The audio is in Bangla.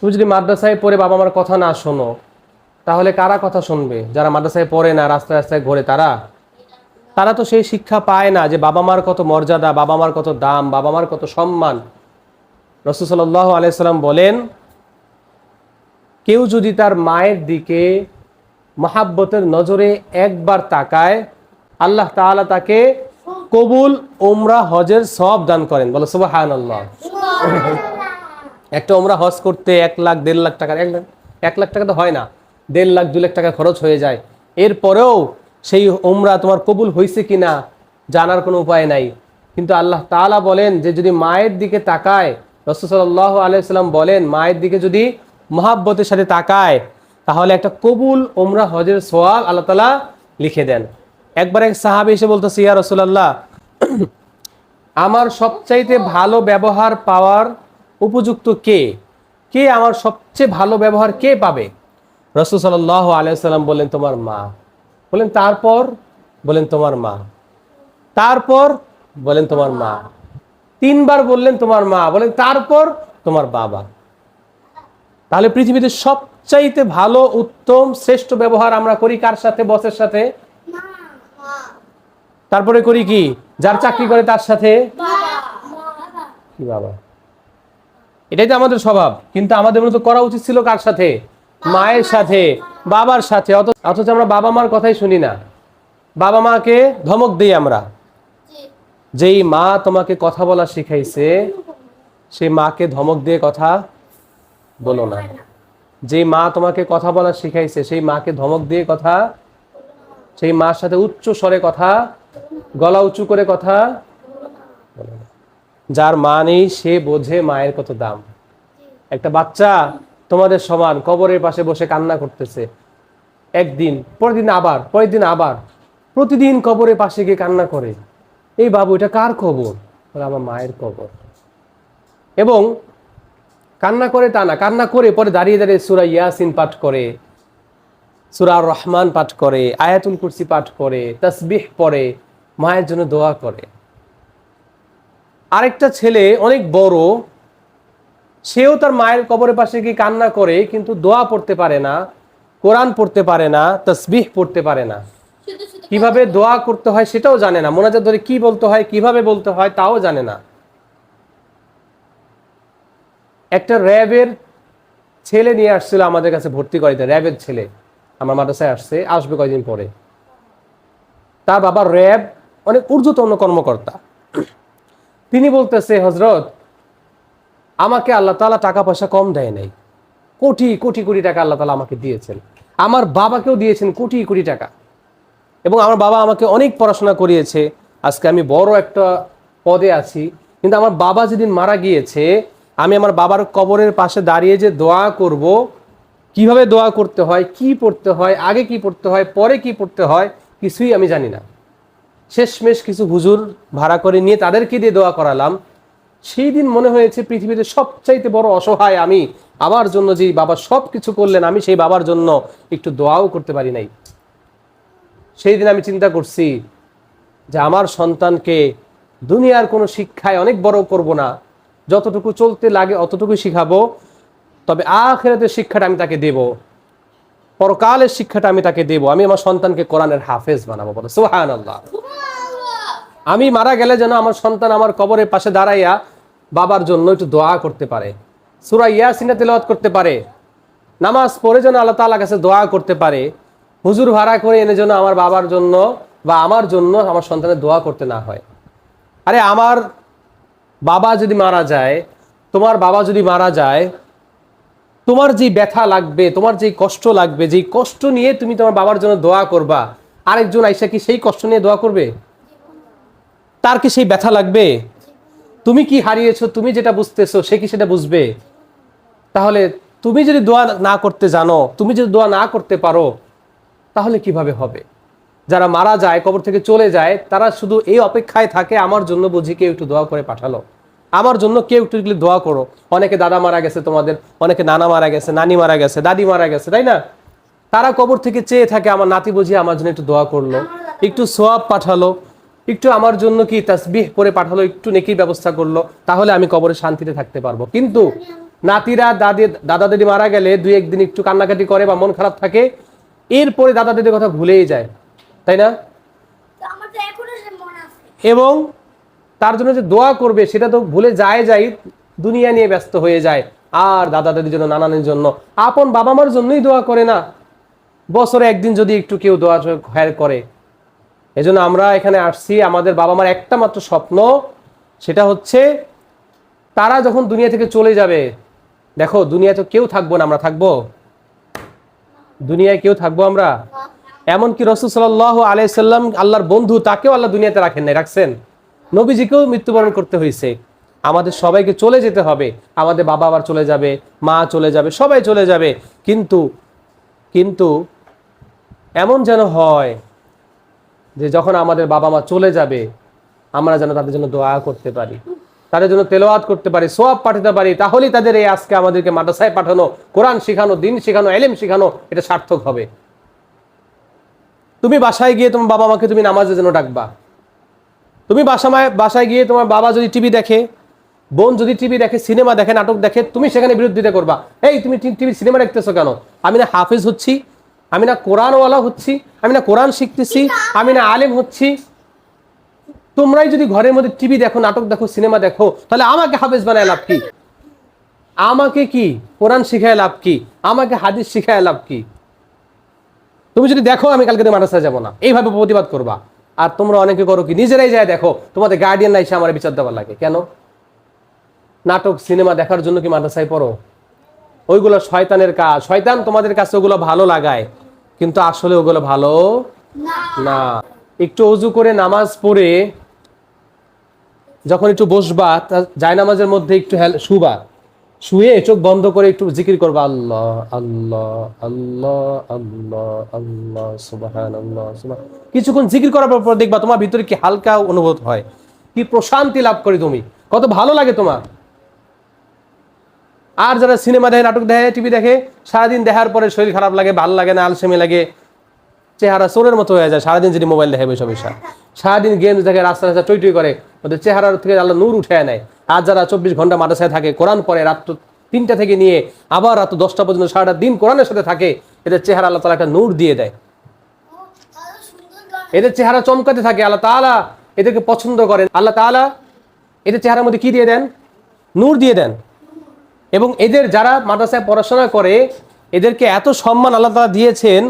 তুমি যদি মাদ্রাসায় পড়ে বাবা মার কথা না শোনো, তাহলে কারা কথা শুনবে? যারা মাদ্রাসায় পড়ে না, রাস্তায় রাস্তায় ঘোরে, তারা তারা তো সেই শিক্ষা পায় না যে বাবা মার কত মর্যাদা, বাবা মার কত দাম, বাবা মার কত সম্মান। রাসূল সাল্লাল্লাহু আলাইহি সাল্লাম বলেন, কেউ যদি তার মায়ের দিকে মহাব্বতের নজরে একবার তাকায়, আল্লাহ তাআলা তাকে কবুল উমরা হজের সওয়াব দান করেন। বলো সুবহানাল্লাহ। একটা উমরা হজ করতে 1 লাখ 1.5 লাখ টাকা, 1 লাখ টাকা তো হয় না, 1.5 লাখ 2 লাখ টাকা খরচ হয়ে যায়। এরপরেও সেই উমরা তোমার কবুল হয়েছে কিনা জানার কোনো উপায় নাই। কিন্তু আল্লাহ তাআলা বলেন যে যদি মায়ের দিকে তাকায়, রাসূল সাল্লাল্লাহু আলাইহি সাল্লাম বলেন মায়ের দিকে যদি মহাব্বতের সাথে তাকায়, তাহলে একটা কবুল উমরা হজের সওয়াব আল্লাহ তাআলা লিখে দেন। একবার এক সাহাবী এসে বলতেছে, ইয়া রাসূলুল্লাহ, আমার সবচাইতে ভালো ব্যবহার পাওয়ার উপযুক্ত কে? কে আমার সবচেয়ে ভালো ব্যবহার কে পাবে? রাসূল সাল্লাল্লাহু আলাইহি সাল্লাম বললেন, তোমার মা। বলেন তারপর? বলেন তোমার মা। তারপর? বলেন তোমার মা। 3 বার বললেন তোমার মা। বলেন তারপর? তোমার বাবা। তাহলে পৃথিবীতে সবচাইতে ভালো, উত্তম, শ্রেষ্ঠ ব্যবহার আমরা করি কার সাথে? বসের সাথে। তারপরে করি কি? যার চাকরি করে তার সাথে। কি বাবা? এটাই তো আমাদের স্বভাব। কিন্তু আমাদের মতো করা উচিত ছিল কার সাথে? মায়ের সাথে, বাবার সাথে। অথচ আমরা বাবা মার কথাই শুনি না, বাবা মাকে ধমক দিই আমরা। যেই মা তোমাকে কথা বলা শিখাইছে, সেই মাকে ধমক দিয়ে কথা বলো না। যেই মা তোমাকে কথা বলা শিখাইছে, সেই মাকে ধমক দিয়ে কথা, সেই মার সাথে উচ্চ স্বরে কথা, গলা উঁচু করে কথা বলো না। যার মা নেই সে বোঝে মায়ের কত দাম। একটা বাচ্চা তোমাদের সমান কবরের পাশে বসে কান্না করতেছে, একদিন পরের দিন আবার, পরের দিন আবার, প্রতিদিন কবরের পাশে গিয়ে কান্না করে। এই বাবু, এটা কার কবর? বলে আমার মায়ের কবর। এবং কান্না করে তা না, কান্না করে পরে দাঁড়িয়ে দাঁড়িয়ে সূরা ইয়াসিন পাঠ করে, সূরা আর রহমান পাঠ করে, আয়াতুল কুরসি পাঠ করে, তাসবিহ পড়ে, মায়ের জন্য দোয়া করে। আরেকটা ছেলে অনেক বড়, সেও তার মায়ের কবরের পাশে গিয়ে কান্না করে, কিন্তু দোয়া পড়তে পারে না, কোরআন পড়তে পারে না, তাসবিহ পড়তে পারে না, কিভাবে দোয়া করতে হয় সেটাও জানে না, মোনাজাত ধরে কি বলতে হয়, কিভাবে বলতে হয় তাও জানে না। একটা র্যাবের ছেলে নিয়ে আসছিল আমাদের কাছে ভর্তি করাইতে, র্যাবের ছেলে আমার মাদ্রাসায় আসবে কয়েকদিন পরে। তার বাবা র্যাব অনেক ঊর্ধ্বতন কর্মকর্তা। তিনি বলতেছে, হযরত, আমাকে আল্লাহ তাআলা টাকা পয়সা কম দেয় নাই, কোটি কোটি কোটি টাকা আল্লাহ তাআলা আমাকে দিয়েছেন, আমার বাবাকেও দিয়েছেন কোটি কোটি টাকা। এবং আমার বাবা আমাকে অনেক পড়াশোনা করিয়েছে, আজকে আমি বড় একটা পদে আছি। কিন্তু আমার বাবা যেদিন মারা গিয়েছে, আমি আমার বাবার কবরের পাশে দাঁড়িয়ে যে দোয়া করব, কিভাবে দোয়া করতে হয়, কি পড়তে হয়, আগে কি পড়তে হয়, পরে কি পড়তে হয়, কিছুই আমি জানি না। শেষমেশ কিছু হুজুর ভাড়া করে নিয়ে তাদেরকে দিয়ে দোয়া করালাম। সেই দিন মনে হয়েছে পৃথিবীতে সবচাইতে বড় অসহায় আমি। আমার জন্য যে বাবা সব কিছু করলেন, আমি সেই বাবার জন্য একটু দোয়াও করতে পারি নাই। সেই দিন আমি চিন্তা করছি যে আমার সন্তানকে দুনিয়ার কোনো শিক্ষায় অনেক বড় করব না, যতটুকু চলতে লাগে অতটুকু শিখাবো, তবে আখিরাতের শিক্ষাটা আমি তাকে দেব, পরকালের শিক্ষাটা আমি তাকে দেব। আমি আমার সন্তানকে কোরআনের হাফেজ বানাবো। বলে সুবহানাল্লাহ। আমি মারা গেলে যেন আমার সন্তান আমার কবরের পাশে দাঁড়াইয়া বাবার জন্য একটু দোয়া করতে পারে, সূরা ইয়াসিন তিলাওয়াত করতে পারে, নামাজ পড়ে যেন আল্লাহ তাআলার কাছে দোয়া করতে পারে। হুজুর ভাড়া করে এনে যেন আমার বাবার জন্য বা আমার জন্য আমার সন্তানের দোয়া করতে না হয়। আরে আমার বাবা যদি মারা যায়, তোমার বাবা যদি মারা যায়, তোমার যে ব্যথা লাগবে, তোমার যে কষ্ট লাগবে, যেই কষ্ট নিয়ে তুমি তোমার বাবার জন্য দোয়া করবা, আরেকজন আইসা কি সেই কষ্ট নিয়ে দোয়া করবে? তার কি সেই ব্যথা লাগবে? তুমি কি হারিয়েছো, তুমি যেটা বুঝতেছো, সে কি সেটা বুঝবে? তাহলে তুমি যদি দোয়া না করতে জানো, তুমি যদি দোয়া না করতে পারো, তাহলে কিভাবে হবে? যারা মারা যায়, কবর থেকে চলে যায়, তারা শুধু এই অপেক্ষায় থাকে, আমার জন্য বুঝি কেউ একটু দোয়া করে পাঠালো, আমার জন্য কেউ একটু দোয়া করো। অনেকে দাদা মারা গেছে তোমাদের, অনেকে নানা মারা গেছে, নানি মারা গেছে, দাদি মারা গেছে, তাই না? তারা কবর থেকে চেয়ে থাকে আমার নাতি বুঝি আমার জন্য একটু দোয়া করলো, একটু সোয়াব পাঠালো, একটু আমার জন্য কি তাসবিহ পড়ে পাঠালো, একটু নেকির ব্যবস্থা করলো, তাহলে আমি কবরে শান্তিতে থাকতে পারবো। কিন্তু নাতিরা দাদা দিদি মারা গেলে দুই একদিন একটু কান্নাকাটি করে বা মন খারাপ থাকে, এরপরে দাদা দিদির কথা ভুলেই যায়, তাই না? এবং তার জন্য যে দোয়া করবে সেটা তো ভুলে যায়, দুনিয়া নিয়ে ব্যস্ত হয়ে যায়। আর দাদা দাদির জন্য, নানানের জন্য, আপন বাবা মার জন্যই দোয়া করে না। বছরে একদিন যদি একটু কেউ দোয়া খায়ের করে। এজন্য আমরা এখানে আসছি, আমাদের বাবা মার একটা মাত্র স্বপ্ন, সেটা হচ্ছে তারা যখন দুনিয়া থেকে চলে যাবে, দেখো দুনিয়ায় তো কেউ থাকবো না, আমরা থাকবো? দুনিয়ায় কেউ থাকবো আমরা? এমনকি রাসূল সাল্লাল্লাহু আলাইহি সাল্লাম, আল্লাহর বন্ধু, তাকেও আল্লাহ দুনিয়াতে রাখেন নাই, রাখছেন? নবীজিকেও মৃত্যুবরণ করতে হয়েছে। আমাদের সবাইকে চলে যেতে হবে, আমাদের বাবা আবার চলে যাবে, মা চলে যাবে, সবাই চলে যাবে। কিন্তু কিন্তু এমন যেন হয় যে যখন আমাদের বাবা মা চলে যাবে, আমরা যেন তাদের জন্য দোয়া করতে পারি, তাদের জন্য তেলাওয়াত করতে পারি, সওয়াব পাঠাতে পারি। তাহলেই তাদের এই আজকে আমাদেরকে মাদ্রাসায় পাঠানো, কোরআন শেখানো, দ্বীন শেখানো, ইলম শেখানো, এটা সার্থক হবে। তুমি বাসায় গিয়ে তোমার বাবা মাকে তুমি নামাজের জন্য ডাকবা। তুমি বাসায় গিয়ে তোমার বাবা যদি টিভি দেখে, বোন যদি টিভি দেখে, সিনেমা দেখে, নাটক দেখে, তুমি সেখানে বিরোধিতা করবা। এই তুমি টিভি সিনেমা দেখতেছো কেন? আমি না হাফেজ হচ্ছি, আমি না কোরআনওয়ালা হচ্ছি, আমি না কোরআন শিখতেছি, আমি না আলেম হচ্ছি। তোমরাই যদি ঘরের মধ্যে টিভি দেখো, নাটক দেখো, সিনেমা দেখো, তাহলে আমাকে হাফেজ বানায় লাভ কি? আমাকে কি কোরআন শিখায় লাভ কি? আমাকে হাদিস শিখায় লাভ কি? তুমি যদি দেখো আমি কালকে মাদ্রাসায় যাবো না, এইভাবে প্রতিবাদ করবা। আর তোমরা অনেকে করো কি, নিজেরাই যায় দেখো, তোমাদের গার্ডিয়ান নাই, সে আমার বিচার দেওয়ার লাগে কেন? নাটক সিনেমা দেখার জন্য কি মাদ্রাসায় পড়ো? ওইগুলো শয়তানের কাজ। শয়তান তোমাদের কাছে ওগুলো ভালো লাগায়, কিন্তু আসলে ওগুলো ভালো না। একটু অজু করে নামাজ পড়ে যখন একটু বসবা, জায়নামাজের মধ্যে একটু শুবা, শুয়ে চোখ বন্ধ করে একটু জিকির করবা, আল্লাহ আল্লাহ আল্লাহ আল্লাহ আল্লাহ সুবহানাল্লাহ সুবহান। কিছুক্ষণ জিকির করার পর দেখবা তোমার ভিতরে কি হালকা অনুভব হয়, কি প্রশান্তি লাভ করে, তুমি কত ভালো লাগে তোমার। আর যারা সিনেমা দেখে, নাটক দেখে, টিভি দেখে, সারাদিন দেখার পরে শরীর খারাপ লাগে, ভালো লাগে না, আলসেমি লাগে, চেহারা চোরের মতো হয়ে যায়। সারাদিন যদি মোবাইল দেখে বসে বসে, সারাদিন গেম দেখে, রাস্তা রাস্তা টই টই করে, ওদের চেহারার থেকে আল্লাহ নূর উঠে নেয়। আর যারা 24 ঘন্টা মাদ্রাসায় থাকে, কোরআন পড়ে, রাত 3টা থেকে নিয়ে আবার রাত 10টা পর্যন্ত সারাটা দিন কোরআনের সাথে থাকে, এদের চেহারা আল্লাহ তাআলা একটা নূর দিয়ে দেয়। এদের চেহারা চমকাতে থাকে, আল্লাহ তাআলা এদেরকে পছন্দ করেন। আল্লাহ তাআলা এদের চেহারার মধ্যে কি দিয়ে দেন? নূর দিয়ে দেন। এবং এদের যারা মাদ্রাসায় পড়াশোনা করে, এদেরকে এত সম্মান আল্লাহ তাআলা দিয়েছেন,